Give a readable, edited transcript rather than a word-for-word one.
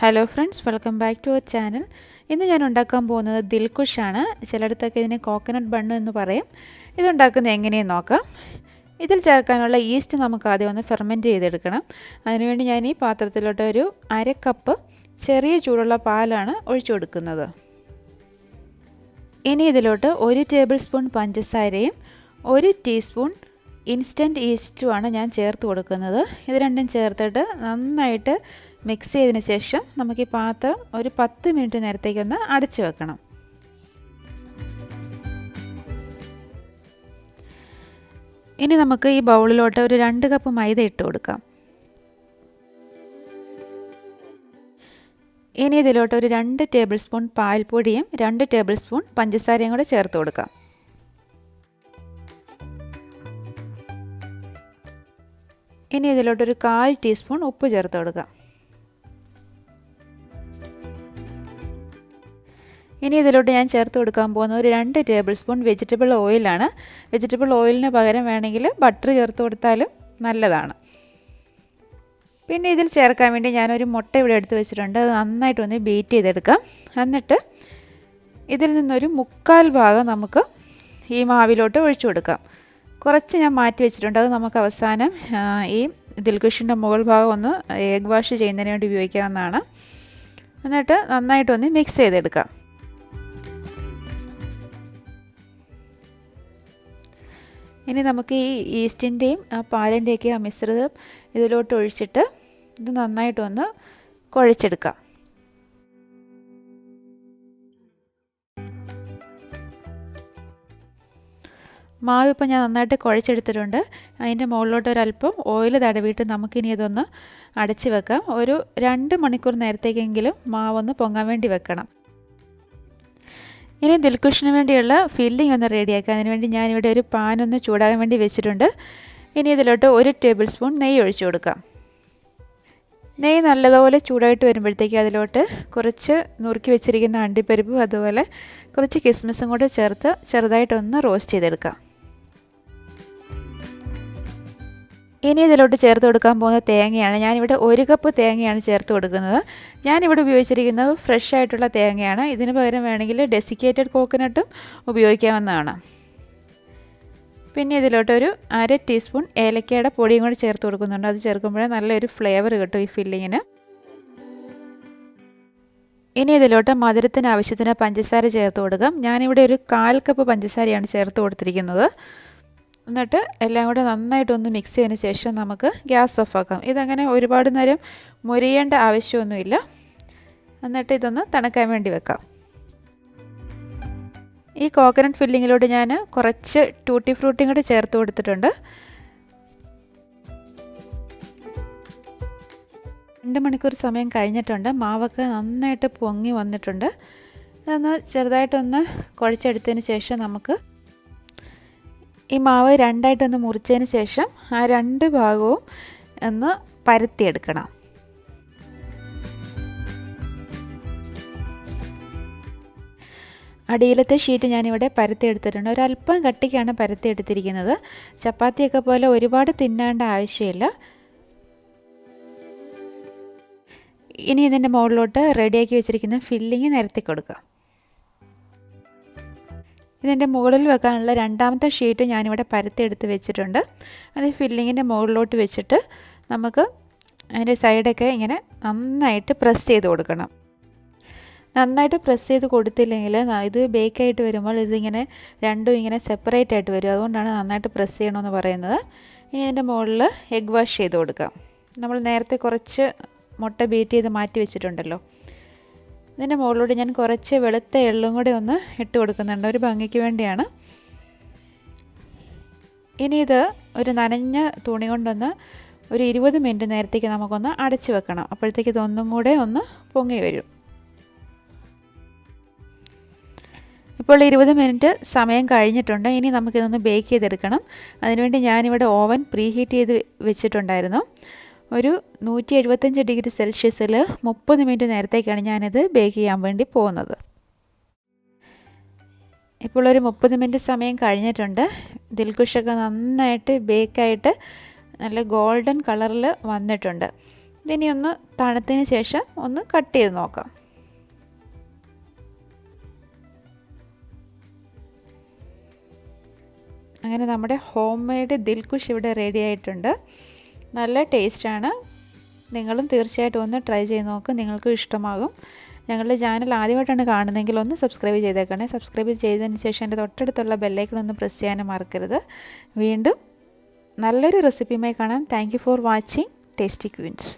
Hello friends, welcome back to our channel. ഇന്ന് ഞാൻ ഉണ്ടാക്കാൻ പോകുന്നത് ദിൽകുഷാണ്. ചിലയിടത്തൊക്കെ ഇതിനെ കോക്കനട്ട് ബണ്ണ് എന്ന് പറയും. ഇതുണ്ടാക്കുന്നത് എങ്ങനെയെന്ന് നോക്കാം. ഇതിൽ ചേർക്കാനുള്ള ഈസ്റ്റ് നമുക്ക് ആദ്യം ഒന്ന് ഫെർമെൻറ്റ് ചെയ്തെടുക്കണം. അതിനുവേണ്ടി ഞാൻ ഈ പാത്രത്തിലോട്ട് ഒരു 1/2 കപ്പ് ചെറിയ ചൂടുള്ള പാലാണ് ഒഴിച്ചു കൊടുക്കുന്നത്. ഇനി ഇതിലോട്ട് 1 ടേബിൾ സ്പൂൺ പഞ്ചസാരയും 1 ടീസ്പൂൺ ഇൻസ്റ്റൻറ്റ് ഈസ്റ്റുമാണ് ഞാൻ ചേർത്ത് കൊടുക്കുന്നത്. ഇത് രണ്ടും ചേർത്തിട്ട് നന്നായിട്ട് മിക്സ് ചെയ്തതിന് ശേഷം നമുക്ക് ഈ പാത്രം ഒരു 10 മിനിറ്റ് നേരത്തേക്കൊന്ന് അടച്ചു വെക്കണം. ഇനി നമുക്ക് ഈ ബൗളിലോട്ട് ഒരു 2 കപ്പ് മൈദ ഇട്ട് കൊടുക്കാം. ഇനി ഇതിലോട്ട് ഒരു 2 ടേബിൾ സ്പൂൺ പാൽപ്പൊടിയും 2 ടേബിൾ സ്പൂൺ പഞ്ചസാരയും കൂടെ ചേർത്ത് കൊടുക്കാം. ഇനി ഇതിലോട്ടൊരു 1/4 ടീസ്പൂൺ ഉപ്പ് ചേർത്ത് കൊടുക്കാം. ഇനി ഇതിലോട്ട് ഞാൻ ചേർത്ത് കൊടുക്കാൻ പോകുന്ന ഒരു 2 ടേബിൾ സ്പൂൺ വെജിറ്റബിൾ ഓയിലാണ്. വെജിറ്റബിൾ ഓയിലിന് പകരം വേണമെങ്കിൽ ബട്ടർ ചേർത്ത് കൊടുത്താലും നല്ലതാണ്. പിന്നെ ഇതിൽ ചേർക്കാൻ വേണ്ടി ഞാനൊരു മുട്ട ഇവിടെ എടുത്ത് വെച്ചിട്ടുണ്ട്. അത് നന്നായിട്ടൊന്ന് ബീറ്റ് ചെയ്തെടുക്കാം. എന്നിട്ട് ഇതിൽ നിന്നൊരു 1/4 ഭാഗം നമുക്ക് ഈ മാവിലോട്ട് ഒഴിച്ചു കൊടുക്കാം. കുറച്ച് ഞാൻ മാറ്റി വെച്ചിട്ടുണ്ട്. അത് നമുക്ക് അവസാനം ഈ ദിൽകുഷിൻ്റെ മുകൾ ഭാഗം ഒന്ന് എഗ് വാഷ് ചെയ്യുന്നതിന് വേണ്ടി ഉപയോഗിക്കാവുന്നതാണ്. എന്നിട്ട് നന്നായിട്ടൊന്ന് മിക്സ് ചെയ്തെടുക്കാം. ഇനി നമുക്ക് ഈ ഈസ്റ്റിൻ്റെയും പാലിൻ്റെയൊക്കെ ആ മിശ്രിതം ഇതിലോട്ട് ഒഴിച്ചിട്ട് ഇത് നന്നായിട്ടൊന്ന് കുഴച്ചെടുക്കാം. മാവ് ഇപ്പോൾ ഞാൻ നന്നായിട്ട് കുഴച്ചെടുത്തിട്ടുണ്ട്. അതിൻ്റെ മുകളിലോട്ട് ഒരല്പം ഓയിൽ തടവിയിട്ട് നമുക്കിനി ഇതൊന്ന് അടച്ച് വെക്കാം. ഒരു 2 മണിക്കൂർ നേരത്തേക്കെങ്കിലും മാവൊന്ന് പൊങ്ങാൻ വേണ്ടി വെക്കണം. ഇനി ദിൽകുഷിന് വേണ്ടിയുള്ള ഫില്ലിംഗ് ഒന്ന് റെഡിയാക്കാം. അതിനുവേണ്ടി ഞാനിവിടെ ഒരു പാൻ ഒന്ന് ചൂടാകാൻ വേണ്ടി വെച്ചിട്ടുണ്ട്. ഇനി ഇതിലോട്ട് 1 ടേബിൾ സ്പൂൺ നെയ്യ് ഒഴിച്ചു കൊടുക്കാം. നെയ്യ് നല്ലതുപോലെ ചൂടായിട്ട് വരുമ്പോഴത്തേക്ക് അതിലോട്ട് കുറച്ച് നുറുക്കി വെച്ചിരിക്കുന്ന അണ്ടിപ്പരിപ്പും അതുപോലെ കുറച്ച് കിസ്മിസും കൂടെ ചേർത്ത് ചെറുതായിട്ടൊന്ന് റോസ്റ്റ് ചെയ്തെടുക്കാം. ഇനി ഇതിലോട്ട് ചേർത്ത് കൊടുക്കാൻ പോകുന്ന തേങ്ങയാണ്. ഞാനിവിടെ 1 കപ്പ് തേങ്ങയാണ് ചേർത്ത് കൊടുക്കുന്നത്. ഞാനിവിടെ ഉപയോഗിച്ചിരിക്കുന്നത് ഫ്രഷ് ആയിട്ടുള്ള തേങ്ങയാണ്. ഇതിന് പകരം വേണമെങ്കിൽ ഡെസിക്കേറ്റഡ് കോക്കനട്ടും ഉപയോഗിക്കാവുന്നതാണ്. പിന്നെ ഇതിലോട്ടൊരു 1/2 ടീസ്പൂൺ ഏലക്കയുടെ പൊടിയും കൂടി ചേർത്ത് കൊടുക്കുന്നുണ്ട്. അത് ചേർക്കുമ്പോഴേ നല്ലൊരു ഫ്ലേവർ കിട്ടും ഈ ഫില്ലിങ്ങിന്. ഇനി ഇതിലോട്ട് മധുരത്തിന് ആവശ്യത്തിന് പഞ്ചസാര ചേർത്ത് കൊടുക്കാം. ഞാനിവിടെ ഒരു 1/4 കപ്പ് പഞ്ചസാരയാണ് ചേർത്ത് കൊടുത്തിരിക്കുന്നത്. എന്നിട്ട് എല്ലാം കൂടെ നന്നായിട്ടൊന്ന് മിക്സ് ചെയ്തതിന് ശേഷം നമുക്ക് ഗ്യാസ് ഓഫാക്കാം. ഇതങ്ങനെ ഒരുപാട് നേരം മുരിയേണ്ട ആവശ്യമൊന്നുമില്ല. എന്നിട്ട് ഇതൊന്ന് തണുക്കാൻ വേണ്ടി വെക്കാം. ഈ കോക്കനട്ട് ഫില്ലിങ്ങിലോട്ട് ഞാൻ കുറച്ച് ടൂട്ടി ഫ്രൂട്ടിയും കൂടി ചേർത്ത് കൊടുത്തിട്ടുണ്ട്. 2 മണിക്കൂർ സമയം കഴിഞ്ഞിട്ടുണ്ട്. മാവൊക്കെ നന്നായിട്ട് പൊങ്ങി വന്നിട്ടുണ്ട്. ഇതൊന്ന് ചെറുതായിട്ടൊന്ന് കുഴച്ചെടുത്തതിന് ശേഷം നമുക്ക് ഈ മാവ് 2ആയിട്ടൊന്ന് മുറിച്ചതിന് ശേഷം ആ 2 ഭാഗവും ഒന്ന് പരത്തിയെടുക്കണം. അടിയിലത്തെ ഷീറ്റ് ഞാനിവിടെ പരത്തിയെടുത്തിട്ടുണ്ട്. ഒരല്പം കട്ടിക്കാണ് പരത്തിയെടുത്തിരിക്കുന്നത്. ചപ്പാത്തിയൊക്കെ പോലെ ഒരുപാട് തിന്നേണ്ട ആവശ്യമില്ല. ഇനി ഇതിൻ്റെ മുകളിലോട്ട് റെഡിയാക്കി വെച്ചിരിക്കുന്ന ഫില്ലിങ് നിരത്തി കൊടുക്കാം. ഇതിൻ്റെ മുകളിൽ വെക്കാനുള്ള 2ാമത്തെ ഷീറ്റ് ഞാനിവിടെ പരത്തിയെടുത്ത് വെച്ചിട്ടുണ്ട്. അത് ഫില്ലിങ്ങിൻ്റെ മുകളിലോട്ട് വെച്ചിട്ട് നമുക്ക് അതിൻ്റെ സൈഡൊക്കെ ഇങ്ങനെ നന്നായിട്ട് പ്രസ് ചെയ്ത് കൊടുക്കണം. നന്നായിട്ട് പ്രസ് ചെയ്ത് കൊടുത്തില്ലെങ്കിൽ ഇത് ബേക്കായിട്ട് വരുമ്പോൾ ഇതിങ്ങനെ രണ്ടും ഇങ്ങനെ സെപ്പറേറ്റ് ആയിട്ട് വരും. അതുകൊണ്ടാണ് നന്നായിട്ട് പ്രസ് ചെയ്യണമെന്ന് പറയുന്നത്. ഇനി ഇതിൻ്റെ മുകളിൽ എഗ് വാഷ് ചെയ്ത് കൊടുക്കാം. നമ്മൾ നേരത്തെ കുറച്ച് മുട്ട ബീറ്റ് ചെയ്ത് മാറ്റി വെച്ചിട്ടുണ്ടല്ലോ. ഇതിൻ്റെ മുകളിലൂടെ ഞാൻ കുറച്ച് വെളുത്ത എള്ളും കൂടി ഒന്ന് ഇട്ട് കൊടുക്കുന്നുണ്ട്, ഒരു ഭംഗിക്ക് വേണ്ടിയാണ്. ഇനി ഇത് ഒരു നനഞ്ഞ തുണി കൊണ്ടൊന്ന് ഒരു 20 മിനിറ്റ് നേരത്തേക്ക് നമുക്കൊന്ന് അടച്ചു വെക്കണം. അപ്പോഴത്തേക്ക് ഇതൊന്നും കൂടെ ഒന്ന് പൊങ്ങി വരും. ഇപ്പോൾ 20 മിനിറ്റ് സമയം കഴിഞ്ഞിട്ടുണ്ട്. ഇനി നമുക്കിതൊന്ന് ബേക്ക് ചെയ്തെടുക്കണം. അതിനുവേണ്ടി ഞാനിവിടെ ഓവൻ പ്രീ ഹീറ്റ് ചെയ്ത് വെച്ചിട്ടുണ്ടായിരുന്നു. ഒരു 175 ഡിഗ്രി സെൽഷ്യസിൽ 30 മിനിറ്റ് നേരത്തേക്കാണ് ഞാനിത് ബേക്ക് ചെയ്യാൻ വേണ്ടി പോകുന്നത്. ഇപ്പോൾ ഒരു 30 മിനിറ്റ് സമയം കഴിഞ്ഞിട്ടുണ്ട്. ദിൽകുഷൊക്കെ നന്നായിട്ട് ബേക്കായിട്ട് നല്ല ഗോൾഡൻ കളറിൽ വന്നിട്ടുണ്ട്. ഇതിനി ഒന്ന് തണുത്തതിന് ശേഷം ഒന്ന് കട്ട് ചെയ്ത് നോക്കാം. അങ്ങനെ നമ്മുടെ ഹോം മെയ്ഡ് ദിൽഖുഷ് ഇവിടെ റെഡി ആയിട്ടുണ്ട്. നല്ല ടേസ്റ്റാണ്. നിങ്ങളും തീർച്ചയായിട്ടും ഒന്ന് ട്രൈ ചെയ്ത് നോക്ക്, നിങ്ങൾക്കും ഇഷ്ടമാകും. ഞങ്ങളുടെ ചാനൽ ആദ്യമായിട്ടാണ് കാണുന്നതെങ്കിൽ ഒന്ന് സബ്സ്ക്രൈബ് ചെയ്തേക്കണേ. സബ്സ്ക്രൈബ് ചെയ്തതിന് ശേഷം എൻ്റെ തൊട്ടടുത്തുള്ള ബെല്ലൈക്കൺ ഒന്ന് പ്രസ് ചെയ്യാനും മറക്കരുത്. വീണ്ടും നല്ലൊരു റെസിപ്പിയുമായി കാണാം. Thank you for watching Tasty Queen's.